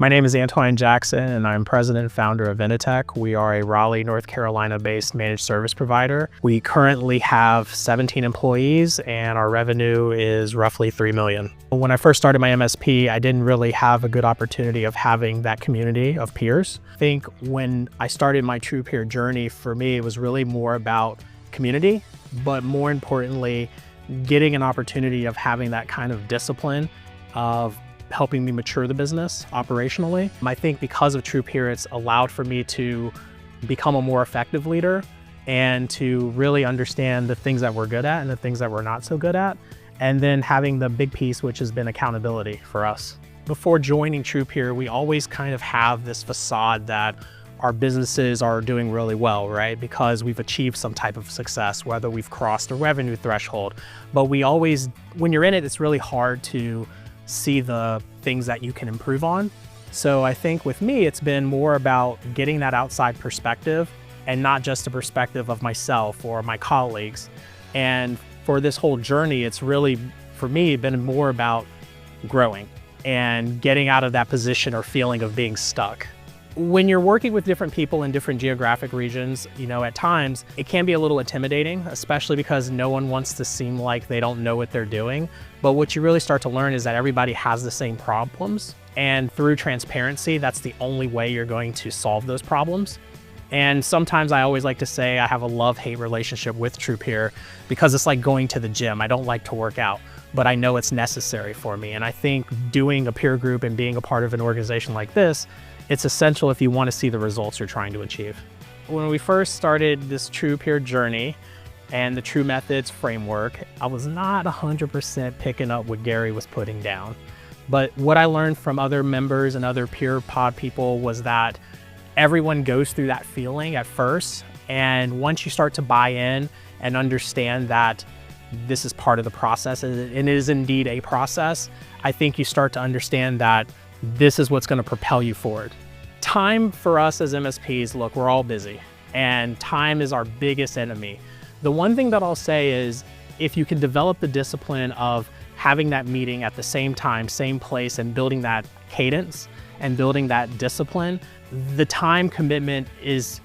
My name is Antwine Jackson, and I'm president and founder of Enitech. We are a Raleigh, North Carolina-based managed service provider. We currently have 17 employees, and our revenue is roughly $3 million. When I first started my MSP, I didn't really have a good opportunity of having that community of peers. I think when I started my TruPeer journey, for me, it was really more about community, but more importantly, getting an opportunity of having that kind of discipline of helping me mature the business operationally. I think because of TruPeer, it's allowed for me to become a more effective leader and to really understand the things that we're good at and the things that we're not so good at. And then having the big piece, which has been accountability for us. Before joining TruPeer, we always kind of have this facade that our businesses are doing really well, right? Because we've achieved some type of success, whether we've crossed a revenue threshold. But we always, when you're in it, it's really hard to see the things that you can improve on. So I think with me, it's been more about getting that outside perspective and not just a perspective of myself or my colleagues. And for this whole journey, it's really, for me, been more about growing and getting out of that position or feeling of being stuck. When you're working with different people in different geographic regions, at times it can be a little intimidating, especially because no one wants to seem like they don't know what they're doing. But what you really start to learn is that everybody has the same problems. And through transparency, that's the only way you're going to solve those problems. And sometimes I always like to say I have a love-hate relationship with TruPeer because it's like going to the gym. I don't like to work out, but I know it's necessary for me. And I think doing a peer group and being a part of an organization like this, it's essential if you want to see the results you're trying to achieve. When we first started this TruPeer journey and the TruMethods framework, I was not 100% picking up what Gary was putting down. But what I learned from other members and other peer pod people was that everyone goes through that feeling at first. And once you start to buy in and understand that this is part of the process, and it is indeed a process, I think you start to understand that this is what's going to propel you forward. Time for us as MSPs, look, we're all busy and time is our biggest enemy. The one thing that I'll say is if you can develop the discipline of having that meeting at the same time, same place, and building that cadence and building that discipline, the time commitment is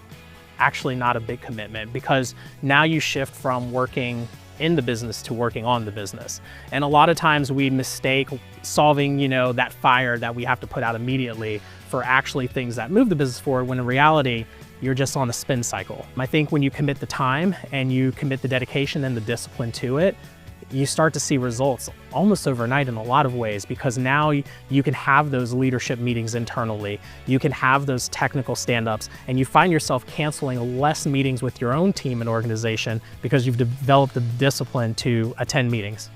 actually not a big commitment because now you shift from working in the business to working on the business. And a lot of times we mistake solving, that fire that we have to put out immediately for actually things that move the business forward, when in reality, you're just on a spin cycle. I think when you commit the time and you commit the dedication and the discipline to it, you start to see results almost overnight in a lot of ways, because now you can have those leadership meetings internally, you can have those technical stand-ups, and you find yourself canceling less meetings with your own team and organization because you've developed the discipline to attend meetings.